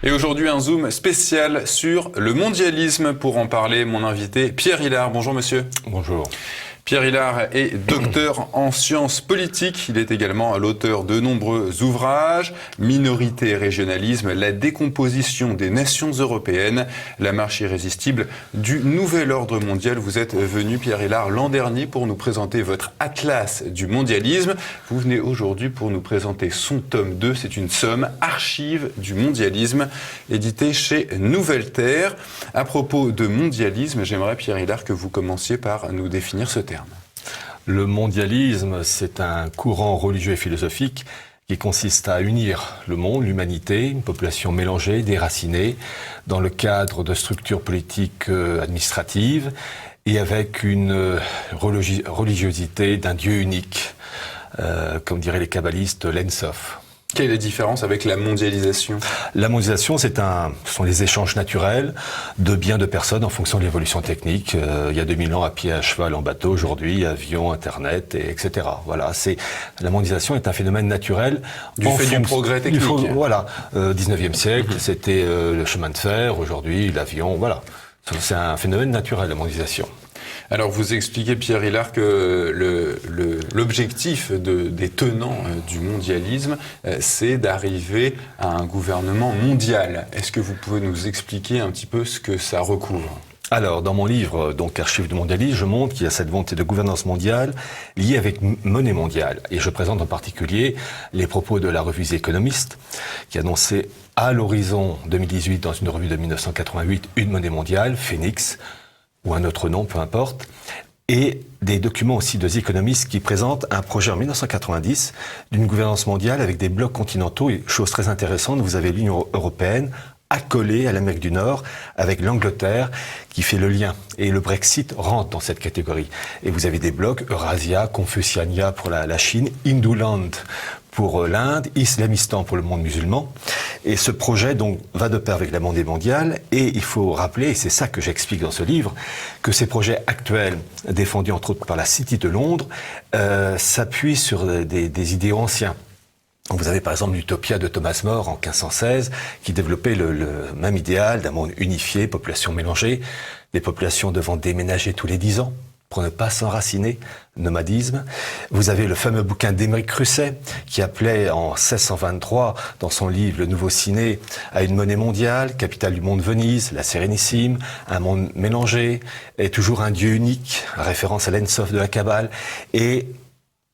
Et aujourd'hui, un zoom spécial sur le mondialisme. Pour en parler, mon invité Pierre Hilard. Bonjour monsieur. Bonjour. Pierre Hilard est docteur en sciences politiques. Il est également l'auteur de nombreux ouvrages. Minorité et régionalisme, la décomposition des nations européennes, la marche irrésistible du nouvel ordre mondial. Vous êtes venu, Pierre Hilard, l'an dernier pour nous présenter votre atlas du mondialisme. Vous venez aujourd'hui pour nous présenter son tome 2. C'est une somme, archive du mondialisme, édité chez Nouvelle Terre. À propos de mondialisme, j'aimerais, Pierre Hilard, que vous commenciez par nous définir ce terme. Le mondialisme, c'est un courant religieux et philosophique qui consiste à unir le monde, l'humanité, une population mélangée, déracinée, dans le cadre de structures politiques administratives et avec une religiosité d'un Dieu unique, comme diraient les kabbalistes, l'En-Sof. Quelle est la différence avec la mondialisation ? La mondialisation, ce sont les échanges naturels de biens de personnes en fonction de l'évolution technique. Il y a 2000 ans, à pied, à cheval, en bateau. Aujourd'hui, avion, Internet, etc. Voilà, la mondialisation est un phénomène naturel. Du progrès technique. Voilà. 19e siècle, c'était le chemin de fer. Aujourd'hui, l'avion, voilà. C'est un phénomène naturel, la mondialisation. Alors vous expliquez, Pierre Hilard, que l'objectif des tenants du mondialisme, c'est d'arriver à un gouvernement mondial. Est-ce que vous pouvez nous expliquer un petit peu ce que ça recouvre ? Alors, dans mon livre, donc Archives du mondialisme, je montre qu'il y a cette volonté de gouvernance mondiale liée avec monnaie mondiale. Et je présente en particulier les propos de la revue The Economist, qui annonçait à l'horizon 2018, dans une revue de 1988, une monnaie mondiale, Phoenix, ou un autre nom, peu importe, et des documents aussi de The Economist qui présentent un projet en 1990 d'une gouvernance mondiale avec des blocs continentaux. Et chose très intéressante, vous avez l'Union européenne accolée à l'Amérique du Nord avec l'Angleterre qui fait le lien. Et le Brexit rentre dans cette catégorie. Et vous avez des blocs, Eurasia, Confuciania pour la Chine, Hinduland pour l'Inde, Islamistan pour le monde musulman. Et ce projet donc va de pair avec la monnaie mondiale. Et il faut rappeler, et c'est ça que j'explique dans ce livre, que ces projets actuels, défendus entre autres par la City de Londres, s'appuient sur des idéaux anciens. Vous avez par exemple l'Utopia de Thomas More en 1516 qui développait le même idéal d'un monde unifié, population mélangée, des populations devant déménager tous les 10 ans pour ne pas s'enraciner, nomadisme. Vous avez le fameux bouquin d'Émeric Crusset qui appelait en 1623 dans son livre Le Nouveau Ciné à une monnaie mondiale, capitale du monde Venise, la Sérénissime, un monde mélangé et toujours un Dieu unique, référence à l'En-Sof de la Kabbale. Et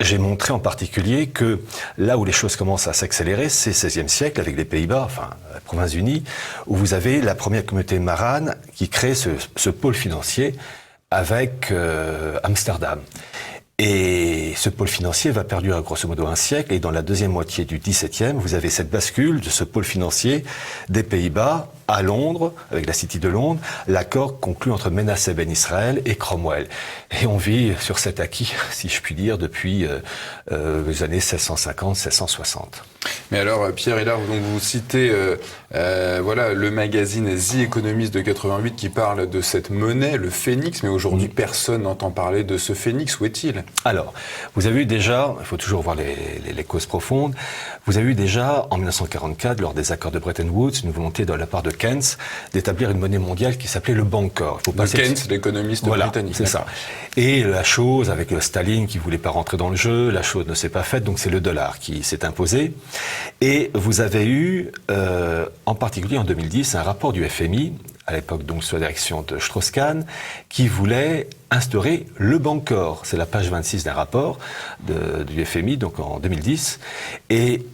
j'ai montré en particulier que là où les choses commencent à s'accélérer, c'est le XVIe siècle avec les Pays-Bas, enfin la Province-Unie, où vous avez la première communauté marane qui crée ce pôle financier avec Amsterdam. Et ce pôle financier va perdurer grosso modo un siècle, et dans la deuxième moitié du XVIIe, vous avez cette bascule de ce pôle financier des Pays-Bas à Londres, avec la City de Londres, l'accord conclu entre Menasseh Ben Israël et Cromwell. Et on vit sur cet acquis, si je puis dire, depuis les années 1650-1660. Mais alors, Pierre Hilard, donc vous citez voilà, le magazine The Economist de 88 qui parle de cette monnaie, le phénix, mais aujourd'hui personne n'entend parler de ce phénix. Où est-il ? Alors, vous avez eu déjà, il faut toujours voir les causes profondes, vous avez eu déjà en 1944, lors des accords de Bretton Woods, une volonté de la part de Keynes d'établir une monnaie mondiale qui s'appelait le Bancor. Keynes, l'économiste britannique. C'est ça. Et la chose, avec Staline qui voulait pas rentrer dans le jeu, la chose ne s'est pas faite, donc c'est le dollar qui s'est imposé. Et vous avez eu, en particulier en 2010, un rapport du FMI, à l'époque donc sous la direction de Strauss-Kahn, qui voulait instaurer le Bancor. C'est la page 26 d'un rapport du FMI, donc en 2010. Et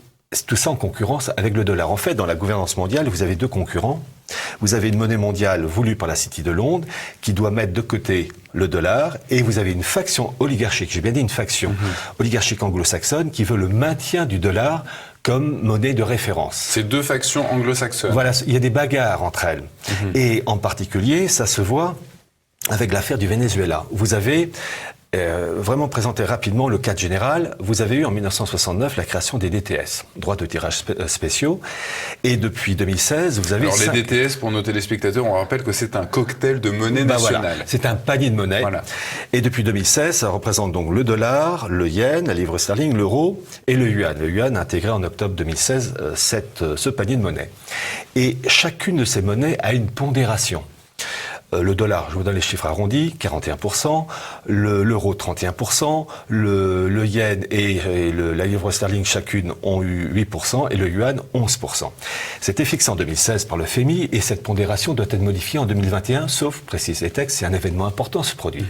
tout ça en concurrence avec le dollar. En fait, dans la gouvernance mondiale, vous avez deux concurrents. Vous avez une monnaie mondiale voulue par la City de Londres qui doit mettre de côté le dollar, et vous avez une faction oligarchique, j'ai bien dit une faction oligarchique anglo-saxonne qui veut le maintien du dollar comme monnaie de référence. Ces deux factions anglo-saxonnes. Voilà, il y a des bagarres entre elles. Et en particulier, ça se voit avec l'affaire du Venezuela. Vous avez vraiment présenter rapidement le cadre général. Vous avez eu en 1969 la création des DTS, droits de tirage spéciaux, et depuis 2016, vous avez... Alors les DTS, pour nos téléspectateurs, on rappelle que c'est un cocktail de monnaie nationale. Voilà. C'est un panier de monnaie. Voilà. Et depuis 2016, ça représente donc le dollar, le yen, la livre sterling, l'euro et le yuan. Le yuan a intégré en octobre 2016 ce panier de monnaie. Et chacune de ces monnaies a une pondération. Le dollar, je vous donne les chiffres arrondis, 41%, l'euro 31%, le yen et la livre sterling chacune ont eu 8% et le yuan 11%. C'était fixé en 2016 par le FMI et cette pondération doit être modifiée en 2021, sauf, précise les textes, c'est un événement important ce produit.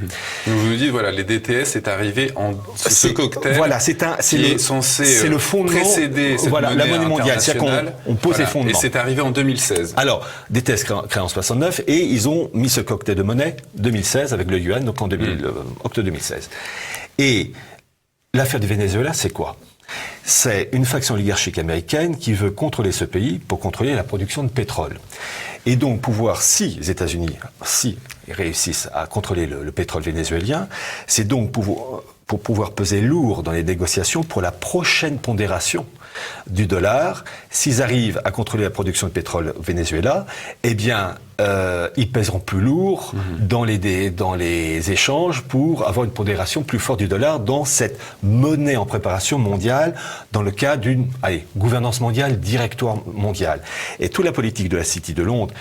Donc vous nous dites, voilà, les DTS est arrivé en ce cocktail voilà, est censé le fondement, précéder cette voilà, la monnaie mondiale, c'est-à-dire qu'on pose les fondements. Et c'est arrivé en 2016. Alors, DTS créé en 69 et ils ont mis ce cocktail de monnaie 2016 avec le yuan, donc en octobre 2016. Et l'affaire du Venezuela, c'est quoi? C'est une faction oligarchique américaine qui veut contrôler ce pays pour contrôler la production de pétrole. Et donc pouvoir, si les États-Unis, réussissent à contrôler le pétrole vénézuélien, c'est donc pour pouvoir peser lourd dans les négociations pour la prochaine pondération du dollar. S'ils arrivent à contrôler la production de pétrole au Venezuela, eh bien, ils pèseront plus lourd dans les échanges pour avoir une pondération plus forte du dollar dans cette monnaie en préparation mondiale, dans le cas d'une gouvernance mondiale, directoire mondial. Et toute la politique de la City de Londres,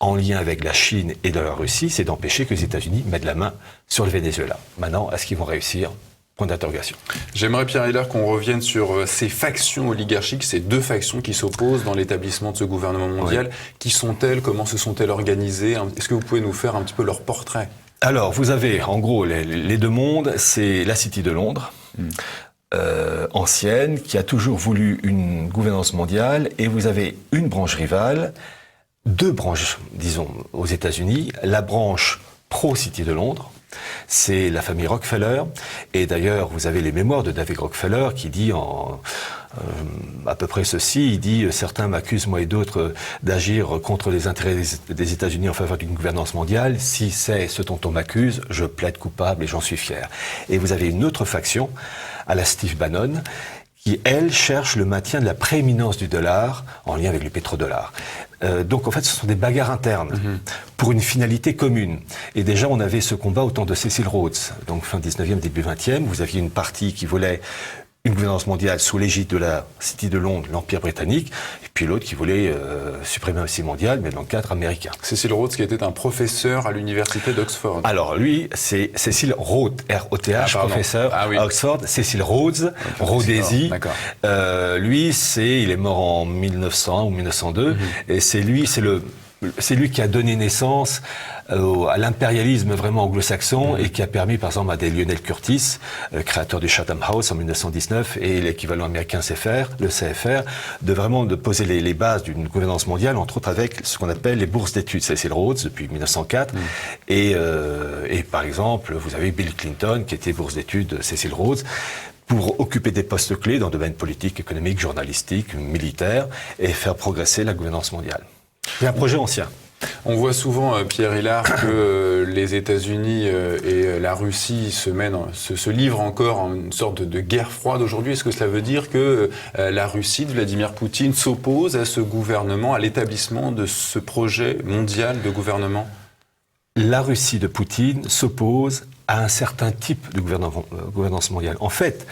en lien avec la Chine et de la Russie, c'est d'empêcher que les États-Unis mettent la main sur le Venezuela. Maintenant, est-ce qu'ils vont réussir ? Point d'interrogation. J'aimerais, Pierre Hiller, qu'on revienne sur ces factions oligarchiques, ces deux factions qui s'opposent dans l'établissement de ce gouvernement mondial. Oui. Qui sont-elles? Comment se sont-elles organisées? Est-ce que vous pouvez nous faire un petit peu leur portrait? Alors, vous avez, en gros, les deux mondes, c'est la City de Londres, ancienne, qui a toujours voulu une gouvernance mondiale, et vous avez une branche rivale, deux branches, disons, aux États-Unis, la branche pro-City de Londres, c'est la famille Rockefeller, et d'ailleurs vous avez les mémoires de David Rockefeller qui dit à peu près ceci, il dit « Certains m'accusent, moi et d'autres, d'agir contre les intérêts des États-Unis en faveur d'une gouvernance mondiale. Si c'est ce dont on m'accuse, je plaide coupable et j'en suis fier. » Et vous avez une autre faction, à la Steve Bannon, qui, elle, cherche le maintien de la prééminence du dollar en lien avec le pétrodollar. Donc, en fait, ce sont des bagarres internes pour une finalité commune. Et déjà, on avait ce combat au temps de Cecil Rhodes, donc fin 19e, début 20e. Vous aviez une partie qui voulait une gouvernance mondiale sous l'égide de la City de Londres, l'Empire britannique, et puis l'autre qui voulait suprématie mondiale, mais dans le cadre américain. Cecil Rhodes, qui était un professeur à l'université d'Oxford. Alors lui, c'est Cecil Rhodes, R-O-T-H, professeur à Oxford. Cecil Rhodes, Rhodesi. Lui, il est mort en 1901 ou 1902, et c'est lui qui a donné naissance à l'impérialisme vraiment anglo-saxon et qui a permis, par exemple, à des Lionel Curtis, créateur du Chatham House en 1919 et l'équivalent américain le CFR, de poser les bases d'une gouvernance mondiale, entre autres avec ce qu'on appelle les bourses d'études. Cecil Rhodes depuis 1904 et par exemple, vous avez Bill Clinton qui était bourse d'études Cecil Rhodes, pour occuper des postes clés dans le domaine politique, économique, journalistique, militaire et faire progresser la gouvernance mondiale. C'est un projet ancien. On voit souvent, Pierre Hiller, que les États-Unis et la Russie se livrent encore en une sorte de guerre froide aujourd'hui. Est-ce que cela veut dire que la Russie de Vladimir Poutine s'oppose à ce gouvernement, à l'établissement de ce projet mondial de gouvernement? La Russie de Poutine s'oppose à un certain type de gouvernance mondiale. En fait,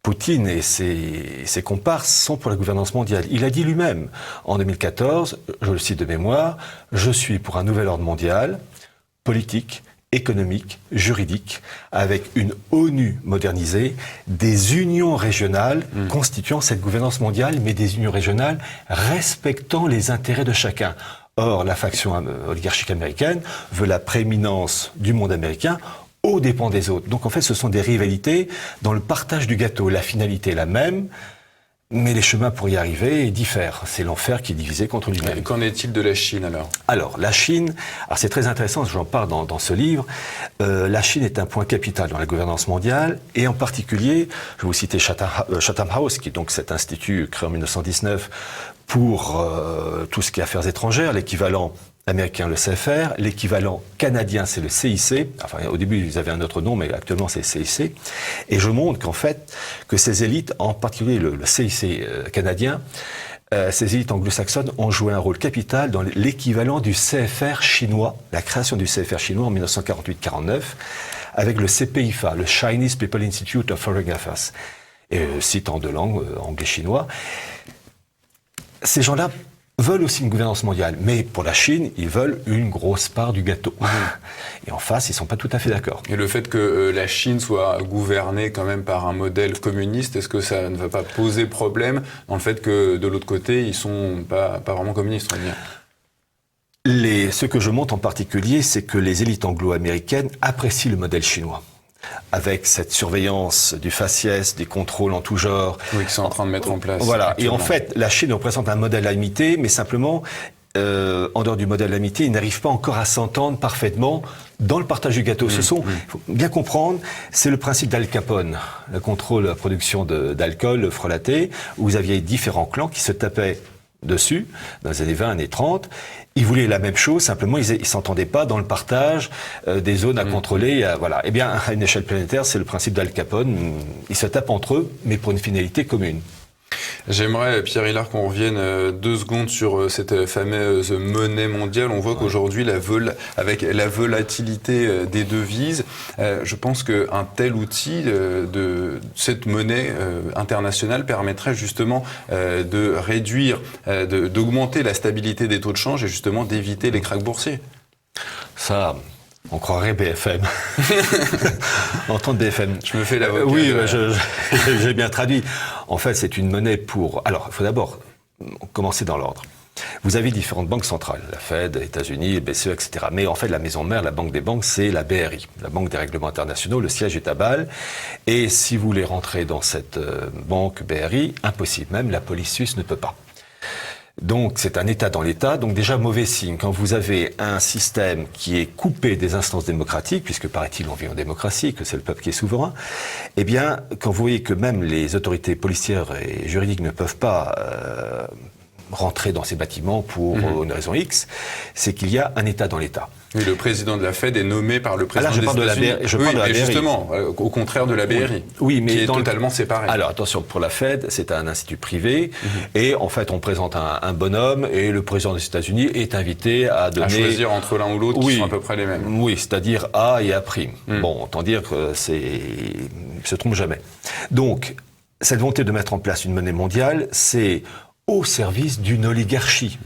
Poutine et ses comparses sont pour la gouvernance mondiale. Il a dit lui-même, en 2014, je le cite de mémoire, « Je suis pour un nouvel ordre mondial, politique, économique, juridique, avec une ONU modernisée, des unions régionales constituant cette gouvernance mondiale, mais des unions régionales respectant les intérêts de chacun. » Or, la faction oligarchique américaine veut la prééminence du monde américain aux dépens des autres. Donc en fait, ce sont des rivalités dans le partage du gâteau. La finalité est la même, mais les chemins pour y arriver diffèrent. C'est l'enfer qui est divisé contre lui-même. Qu'en est-il de la Chine alors? Alors, la Chine, c'est très intéressant, j'en parle dans ce livre, la Chine est un point capital dans la gouvernance mondiale, et en particulier, je vais vous citer Chatham House, qui est donc cet institut créé en 1919 pour tout ce qui est affaires étrangères, l'équivalent américain, le CFR, l'équivalent canadien, c'est le CIC. Enfin, au début, ils avaient un autre nom, mais actuellement, c'est le CIC. Et je montre qu'en fait, que ces élites, en particulier le CIC canadien, ces élites anglo-saxonnes ont joué un rôle capital dans l'équivalent du CFR chinois, la création du CFR chinois en 1948-49, avec le CPIFA, le Chinese People Institute of Foreign Affairs, et citant deux langues, anglais-chinois. Ces gens-là veulent aussi une gouvernance mondiale, mais pour la Chine, ils veulent une grosse part du gâteau. Et en face, ils ne sont pas tout à fait d'accord. Et le fait que la Chine soit gouvernée quand même par un modèle communiste, est-ce que ça ne va pas poser problème dans le fait que de l'autre côté, ils ne sont pas vraiment communistes, on va dire? Ce que je montre en particulier, c'est que les élites anglo-américaines apprécient le modèle chinois. Avec cette surveillance du faciès, des contrôles en tout genre. Oui, qu'ils sont en train de mettre en place. Voilà. Et en fait, la Chine représente un modèle à imiter, mais simplement, en dehors du modèle à imiter, ils n'arrivent pas encore à s'entendre parfaitement dans le partage du gâteau. Il faut bien comprendre, c'est le principe d'Al Capone, le contrôle de la production d'alcool frelaté, où vous aviez différents clans qui se tapaient dessus, dans les années 20, années 30. Ils voulaient la même chose, simplement ils s'entendaient pas dans le partage des zones à contrôler. Voilà. Eh bien, à une échelle planétaire, c'est le principe d'Al Capone. Ils se tapent entre eux, mais pour une finalité commune. J'aimerais, Pierre Hillard, qu'on revienne 2 secondes sur cette fameuse monnaie mondiale. On voit qu'aujourd'hui, avec la volatilité des devises, je pense qu'un tel outil de cette monnaie internationale permettrait justement de réduire, d'augmenter la stabilité des taux de change et justement d'éviter les krachs boursiers. Ça... On croirait BFM. Entendre BFM. Je me fais l'avocat. Oui, j'ai bien traduit. En fait, c'est une monnaie pour... Alors, il faut d'abord commencer dans l'ordre. Vous avez différentes banques centrales, la Fed, les États-Unis, le BCE, etc. Mais en fait, la maison mère, la banque des banques, c'est la BRI, la Banque des règlements internationaux. Le siège est à Bâle. Et si vous voulez rentrer dans cette banque BRI, impossible. Même la police suisse ne peut pas. Donc, c'est un État dans l'État. Donc, déjà, mauvais signe. Quand vous avez un système qui est coupé des instances démocratiques, puisque, paraît-il, on vit en démocratie, que c'est le peuple qui est souverain, eh bien, quand vous voyez que même les autorités policières et juridiques ne peuvent pas rentrer dans ces bâtiments pour une raison X, c'est qu'il y a un État dans l'État. Oui, le président de la Fed est nommé par le président des États-Unis. Je parle de la BRI. Justement, au contraire de la BRI, oui, mais qui est totalement séparé. Alors attention, pour la Fed, c'est un institut privé, et en fait, on présente un bonhomme, et le président des États-Unis est invité à donner... À choisir entre l'un ou l'autre, qui sont à peu près les mêmes. Oui, c'est-à-dire A et A'. Bon, autant dire que il se trompe jamais. Donc, cette volonté de mettre en place une monnaie mondiale, c'est au service d'une oligarchie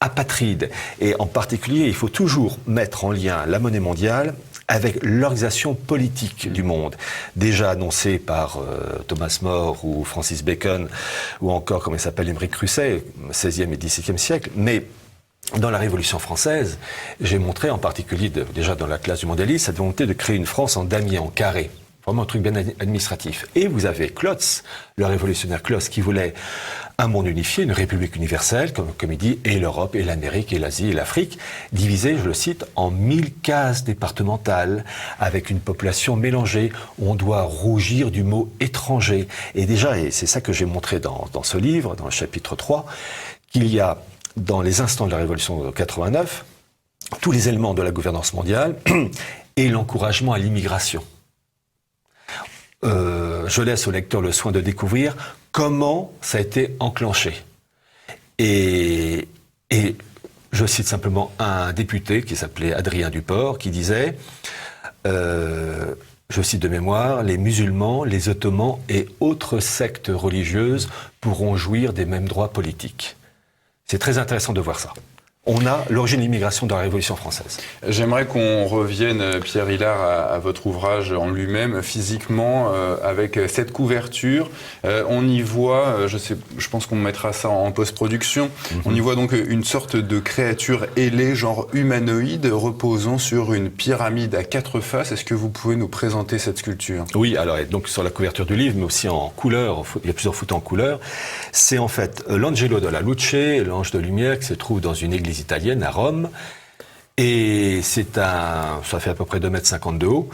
apatride. Et en particulier, il faut toujours mettre en lien la monnaie mondiale avec l'organisation politique du monde, déjà annoncée par Thomas More ou Francis Bacon, ou encore, comme il s'appelle, Émeric Crusset, 16e et 17e siècle, mais dans la Révolution française, j'ai montré en particulier, déjà dans la classe du mondialisme, cette volonté de créer une France en damier, en carré. Vraiment un truc bien administratif. Et vous avez Klotz, le révolutionnaire Klotz, qui voulait un monde unifié, une république universelle, comme il dit, et l'Europe, et l'Amérique, et l'Asie, et l'Afrique, divisée, je le cite, en 1000 cases départementales, avec une population mélangée. On doit rougir du mot étranger. Et déjà, et c'est ça que j'ai montré dans ce livre, dans le chapitre 3, qu'il y a, dans les instants de la Révolution de 89, tous les éléments de la gouvernance mondiale et l'encouragement à l'immigration. Je laisse au lecteur le soin de découvrir comment ça a été enclenché. Et je cite simplement un député qui s'appelait Adrien Duport, qui disait, je cite de mémoire, « Les musulmans, les ottomans et autres sectes religieuses pourront jouir des mêmes droits politiques. » C'est très intéressant de voir ça. On a l'origine de l'immigration dans la Révolution française. J'aimerais qu'on revienne, Pierre Hillard, à votre ouvrage en lui-même, physiquement, avec cette couverture. On y voit, je pense qu'on mettra ça en post-production, on y voit donc une sorte de créature ailée, genre humanoïde, reposant sur une pyramide à 4 faces. Est-ce que vous pouvez nous présenter cette sculpture? Oui, alors donc sur la couverture du livre, mais aussi en couleur, il y a plusieurs photos en couleur. C'est en fait l'Angelo della Luce, l'ange de lumière, qui se trouve dans une église italienne à Rome, et ça fait à peu près 2,50 m de haut,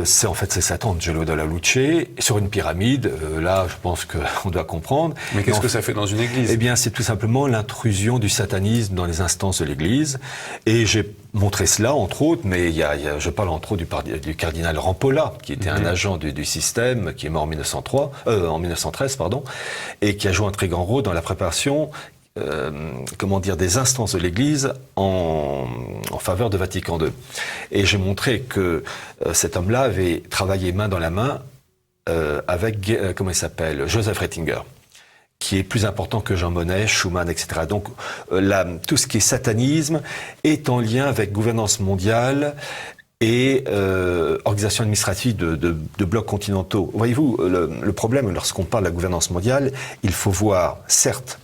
c'est Satan, Angelo della Luce, sur une pyramide. Là, je pense qu'on doit comprendre. Mais qu'est-ce que ça fait dans une église? Eh bien, c'est tout simplement l'intrusion du satanisme dans les instances de l'église. Et j'ai montré cela, entre autres, mais je parle entre autres du cardinal Rampolla, qui était un agent du système, qui est mort en 1913, et qui a joué un très grand rôle dans la préparation des instances de l'Église en faveur de Vatican II. Et j'ai montré que cet homme-là avait travaillé main dans la main avec, Joseph Ratzinger, qui est plus important que Jean Monnet, Schumann, etc. Donc tout ce qui est satanisme est en lien avec gouvernance mondiale et organisation administrative de blocs continentaux. Voyez-vous, le problème, lorsqu'on parle de la gouvernance mondiale, il faut voir, certes,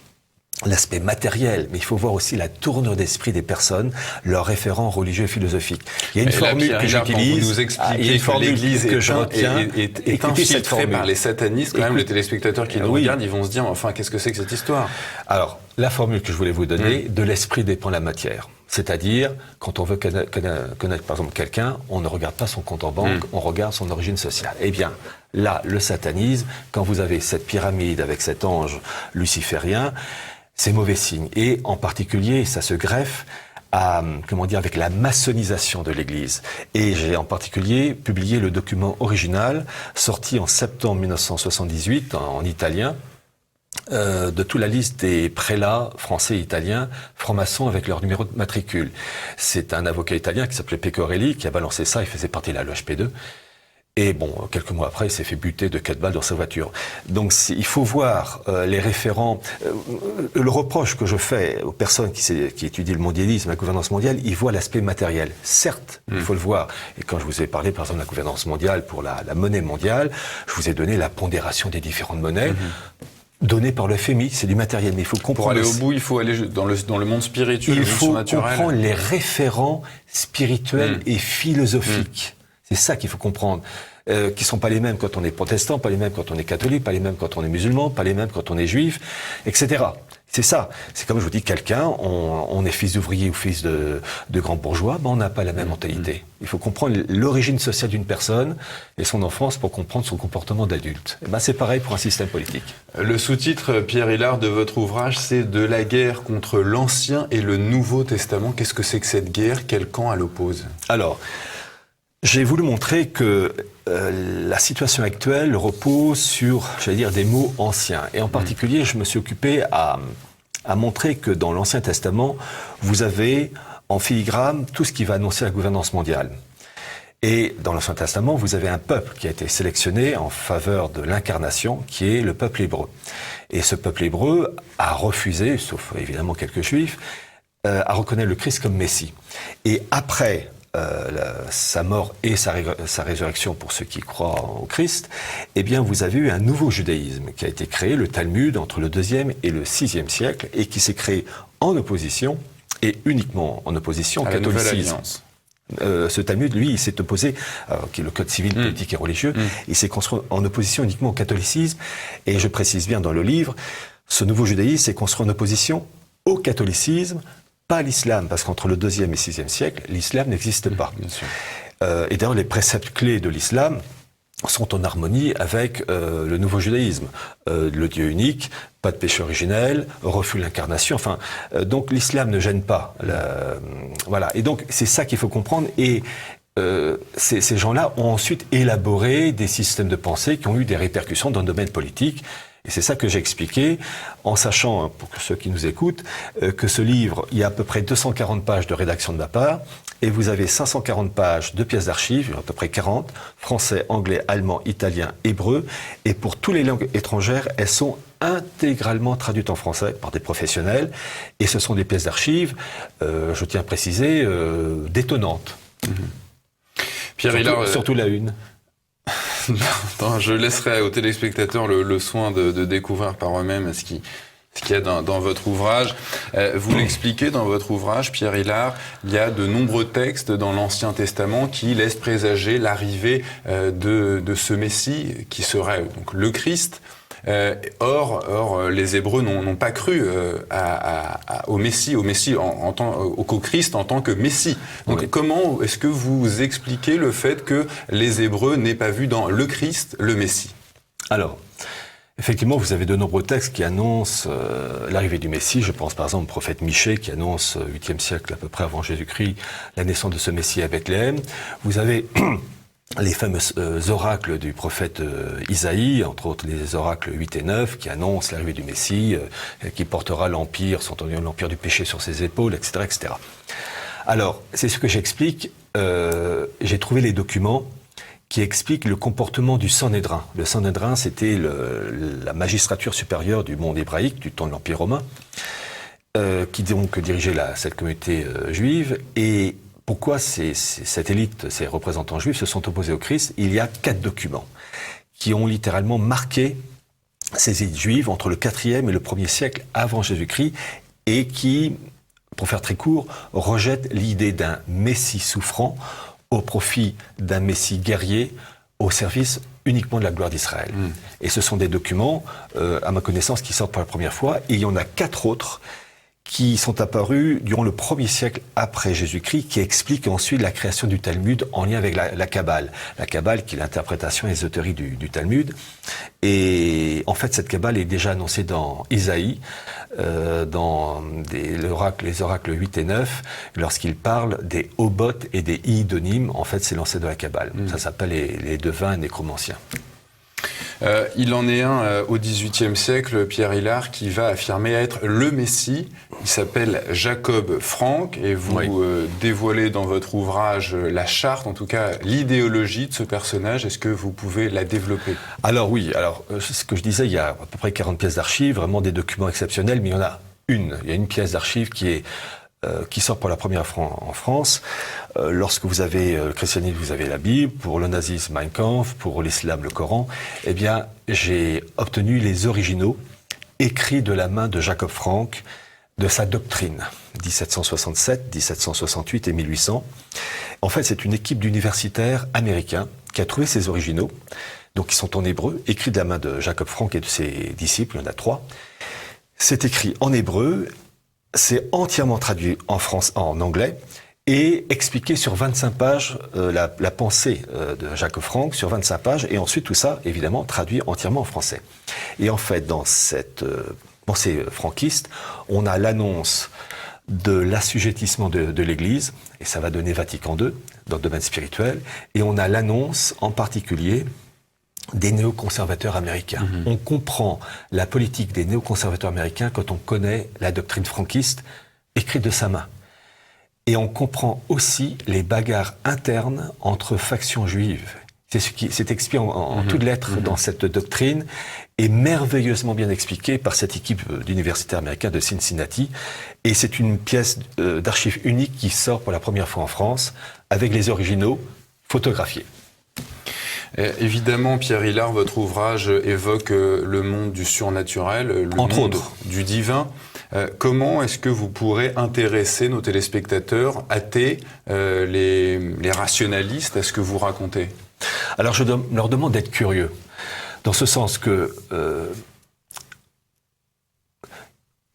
l'aspect matériel, mais il faut voir aussi la tournure d'esprit des personnes, leurs référents religieux et philosophiques. Il y a une formule que j'utilise, vous nous expliquez que l'Église est infiltrée par les satanistes. Quand même, les téléspectateurs qui nous regardent, ils vont se dire, enfin, qu'est-ce que c'est que cette histoire? Alors, la formule que je voulais vous donner, de l'esprit dépend la matière. C'est-à-dire, quand on veut connaître par exemple quelqu'un, on ne regarde pas son compte en banque, on regarde son origine sociale. Eh bien, là, le satanisme, quand vous avez cette pyramide avec cet ange luciférien, c'est mauvais signe. Et en particulier, ça se greffe avec la maçonnisation de l'Église. Et j'ai en particulier publié le document original, sorti en septembre 1978 en italien, de toute la liste des prélats français et italiens, francs-maçons avec leur numéro de matricule. C'est un avocat italien qui s'appelait Pecorelli qui a balancé ça, il faisait partie de la loge P2. Et bon, quelques mois après, il s'est fait buter de 4 balles dans sa voiture. Donc, il faut voir les référents. Le reproche que je fais aux personnes qui étudient le mondialisme, la gouvernance mondiale, ils voient l'aspect matériel. Certes, il faut le voir. Et quand je vous ai parlé, par exemple, de la gouvernance mondiale pour la monnaie mondiale, je vous ai donné la pondération des différentes monnaies. Donné par le FMI, c'est du matériel, mais il faut comprendre... Pour aller au bout, il faut aller dans le monde spirituel, il faut comprendre les référents spirituels et philosophiques. C'est ça qu'il faut comprendre. Qui sont pas les mêmes quand on est protestant, pas les mêmes quand on est catholique, pas les mêmes quand on est musulman, pas les mêmes quand on est juif, etc. C'est ça. C'est comme je vous dis, on est fils d'ouvrier ou fils de grand bourgeois, on n'a pas la même mentalité. Il faut comprendre l'origine sociale d'une personne et son enfance pour comprendre son comportement d'adulte. C'est pareil pour un système politique. Le sous-titre, Pierre Hilard, de votre ouvrage, c'est « De la guerre contre l'Ancien et le Nouveau Testament ». Qu'est-ce que c'est que cette guerre? Quel camp elle oppose? Alors, j'ai voulu montrer que la situation actuelle repose sur, des mots anciens. Et en particulier, je me suis occupé à montrer que dans l'Ancien Testament, vous avez en filigrane tout ce qui va annoncer la gouvernance mondiale. Et dans l'Ancien Testament, vous avez un peuple qui a été sélectionné en faveur de l'incarnation, qui est le peuple hébreu. Et ce peuple hébreu a refusé, sauf évidemment quelques juifs, à reconnaître le Christ comme Messie. Et après sa mort et sa résurrection pour ceux qui croient au Christ, eh bien vous avez eu un nouveau judaïsme qui a été créé, le Talmud, entre le 2e et le 6e siècle, et qui s'est créé en opposition, et uniquement en opposition, au catholicisme. Ce Talmud, lui, il s'est opposé, qui est le code civil, politique et religieux, il s'est construit en opposition uniquement au catholicisme, et je précise bien dans le livre, ce nouveau judaïsme s'est construit en opposition au catholicisme, pas à l'islam, parce qu'entre le 2e et 6e siècle, l'islam n'existe pas. Bien sûr. Et d'ailleurs, les préceptes clés de l'islam sont en harmonie avec le nouveau judaïsme. Le Dieu unique, pas de péché originel, refus de l'incarnation, donc l'islam ne gêne pas. Voilà. Et donc, c'est ça qu'il faut comprendre. Et ces gens-là ont ensuite élaboré des systèmes de pensée qui ont eu des répercussions dans le domaine politique. Et c'est ça que j'ai expliqué, en sachant, pour ceux qui nous écoutent, que ce livre, il y a à peu près 240 pages de rédaction de ma part, et vous avez 540 pages de pièces d'archives, à peu près 40, français, anglais, allemand, italien, hébreu, et pour toutes les langues étrangères, elles sont intégralement traduites en français par des professionnels, et ce sont des pièces d'archives, je tiens à préciser, détonnantes. Pierre Hilard, surtout la une. Attends, je laisserai aux téléspectateurs le soin de découvrir par eux-mêmes ce qu'il y a dans votre ouvrage. Vous l'expliquez dans votre ouvrage, Pierre Hilard, il y a de nombreux textes dans l'Ancien Testament qui laissent présager l'arrivée de ce Messie qui serait donc le Christ. Or, les Hébreux n'ont pas cru au Messie, au Christ en tant que Messie. Donc, oui. Comment est-ce que vous expliquez le fait que les Hébreux n'aient pas vu dans le Christ le Messie? Alors, effectivement, vous avez de nombreux textes qui annoncent l'arrivée du Messie. Je pense par exemple au prophète Michée qui annonce au 8e siècle à peu près avant Jésus-Christ la naissance de ce Messie à Bethléem. Vous avez les fameux oracles du prophète Isaïe, entre autres les oracles 8 et 9, qui annoncent l'arrivée du Messie, qui portera l'empire du péché sur ses épaules, etc., etc. Alors, c'est ce que j'explique. J'ai trouvé les documents qui expliquent le comportement du Sanhédrin. Le Sanhédrin, c'était la magistrature supérieure du monde hébraïque, du temps de l'Empire romain, qui donc dirigeait cette communauté juive. Et pourquoi cette élite, ces représentants juifs se sont opposés au Christ? Il y a 4 documents qui ont littéralement marqué ces élites juives entre le 4e et le 1er siècle avant Jésus-Christ et qui, pour faire très court, rejettent l'idée d'un Messie souffrant au profit d'un Messie guerrier au service uniquement de la gloire d'Israël. Et ce sont des documents, à ma connaissance, qui sortent pour la première fois. Et il y en a 4 autres qui sont apparus durant le 1er siècle après Jésus-Christ, qui expliquent ensuite la création du Talmud en lien avec la Kabbale. La Kabbale qui est l'interprétation ésotérique du Talmud. Et en fait, cette Kabbale est déjà annoncée dans Isaïe, dans les oracles 8 et 9, lorsqu'il parle des Obot et des Idonim. En fait, c'est l'ancêtre de la Kabbale. Ça s'appelle les devins nécromanciens. Il en est un au XVIIIe siècle, Pierre Hilard, qui va affirmer être le Messie. Il s'appelle Jacob Frank et vous dévoilez dans votre ouvrage la charte, en tout cas l'idéologie de ce personnage. Est-ce que vous pouvez la développer? Alors oui, ce que je disais, il y a à peu près 40 pièces d'archives, vraiment des documents exceptionnels, mais il y en a une. Il y a une pièce d'archive qui sort pour la première fois en France. Lorsque vous avez le christianisme, vous avez la Bible, pour le nazisme, Mein Kampf, pour l'islam, le Coran. Eh bien, j'ai obtenu les originaux, écrits de la main de Jacob Frank, de sa doctrine, 1767, 1768 et 1800. En fait, c'est une équipe d'universitaires américains qui a trouvé ces originaux, donc ils sont en hébreu, écrits de la main de Jacob Frank et de ses disciples, il y en a 3. C'est écrit en hébreu, c'est entièrement traduit en anglais et expliqué sur 25 pages, la pensée de Jacob Frank sur 25 pages, et ensuite tout ça, évidemment, traduit entièrement en français. Et en fait, dans cette pensée franquiste, on a l'annonce de l'assujettissement de l'Église, et ça va donner Vatican II, dans le domaine spirituel, et on a l'annonce en particulier des néoconservateurs américains. On comprend la politique des néoconservateurs américains quand on connaît la doctrine franquiste écrite de sa main. Et on comprend aussi les bagarres internes entre factions juives. C'est ce qui s'est expliqué en toutes lettres dans cette doctrine et merveilleusement bien expliqué par cette équipe d'universitaires américains de Cincinnati. Et c'est une pièce d'archives unique qui sort pour la première fois en France avec les originaux photographiés. Évidemment, Pierre Hilard, votre ouvrage évoque le monde du surnaturel, le monde du divin. Comment est-ce que vous pourrez intéresser nos téléspectateurs athées, les rationalistes, à ce que vous racontez? Alors je leur demande d'être curieux, dans ce sens que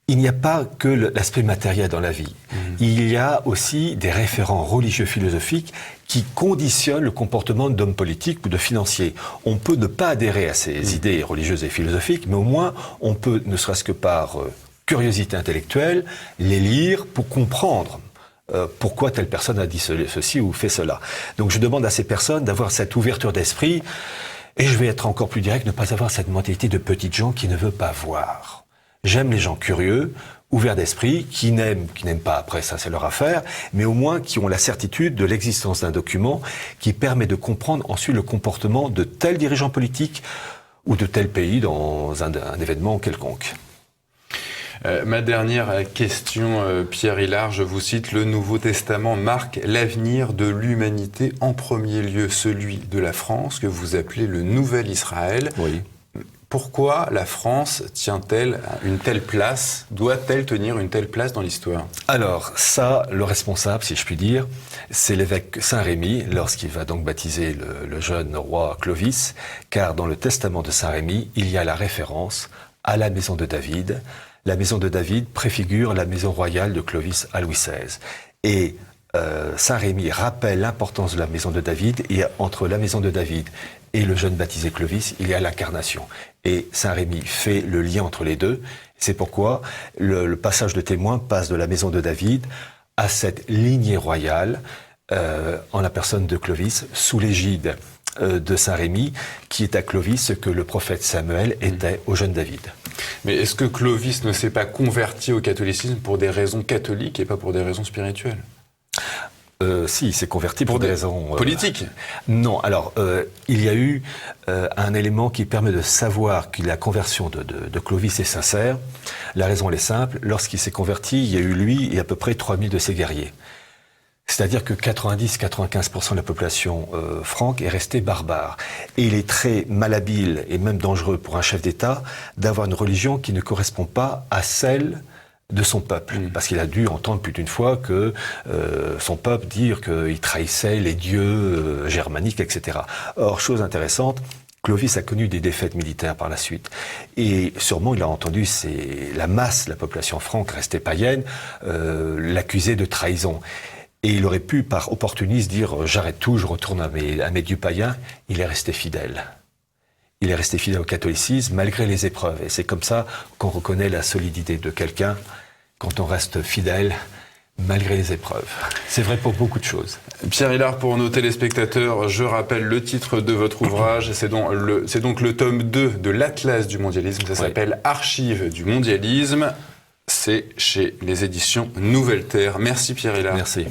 il n'y a pas que l'aspect matériel dans la vie. Il y a aussi des référents religieux philosophiques qui conditionnent le comportement d'hommes politiques ou de financiers. On peut ne pas adhérer à ces idées religieuses et philosophiques, mais au moins on peut, ne serait-ce que par curiosité intellectuelle, les lire pour comprendre pourquoi telle personne a dit ceci ou fait cela. Donc je demande à ces personnes d'avoir cette ouverture d'esprit, et je vais être encore plus direct, ne pas avoir cette mentalité de petites gens qui ne veulent pas voir. J'aime les gens curieux, ouverts d'esprit, qui n'aiment pas, après ça c'est leur affaire, mais au moins qui ont la certitude de l'existence d'un document qui permet de comprendre ensuite le comportement de tel dirigeant politique ou de tel pays dans un événement quelconque. Ma dernière question, Pierre Hilard, je vous cite, le Nouveau Testament marque l'avenir de l'humanité, en premier lieu celui de la France, que vous appelez le Nouvel Israël. Oui. Pourquoi la France tient-elle une telle place? Doit-elle tenir une telle place dans l'histoire? Alors, ça, le responsable, si je puis dire, c'est l'évêque Saint-Rémy, lorsqu'il va donc baptiser le jeune roi Clovis, car dans le testament de Saint-Rémy, il y a la référence à la maison de David. La maison de David préfigure la maison royale de Clovis à Louis XVI. Et Saint-Rémy rappelle l'importance de la maison de David, et entre la maison de David et le jeune baptisé Clovis, il y a l'incarnation. Et Saint-Rémy fait le lien entre les deux. C'est pourquoi le passage de témoin passe de la maison de David à cette lignée royale, en la personne de Clovis, sous l'égide de Saint-Rémy, qui est à Clovis ce que le prophète Samuel était au jeune David. Mais est-ce que Clovis ne s'est pas converti au catholicisme pour des raisons catholiques et pas pour des raisons spirituelles? Si, il s'est converti pour des raisons politiques. Non, alors il y a eu un élément qui permet de savoir que la conversion de Clovis est sincère. La raison elle est simple. Lorsqu'il s'est converti, il y a eu lui et à peu près 3000 de ses guerriers. C'est-à-dire que 90-95% de la population franque est restée barbare. Et il est très malhabile et même dangereux pour un chef d'État d'avoir une religion qui ne correspond pas à celle de son peuple. Parce qu'il a dû entendre plus d'une fois que son peuple dire qu'il trahissait les dieux germaniques, etc. Or, chose intéressante, Clovis a connu des défaites militaires par la suite. Et sûrement, il a entendu la masse, la population franque restée païenne, l'accuser de trahison. Et il aurait pu, par opportunisme, dire « j'arrête tout, je retourne à mes dieux païens ». Il est resté fidèle. Il est resté fidèle au catholicisme malgré les épreuves. Et c'est comme ça qu'on reconnaît la solidité de quelqu'un quand on reste fidèle malgré les épreuves. C'est vrai pour beaucoup de choses. Pierre Hilard, pour nos téléspectateurs, je rappelle le titre de votre ouvrage. C'est donc le tome 2 de l'Atlas du mondialisme. Ça s'appelle Archives du mondialisme. C'est chez les éditions Nouvelle Terre. Merci Pierre Hilard. Merci.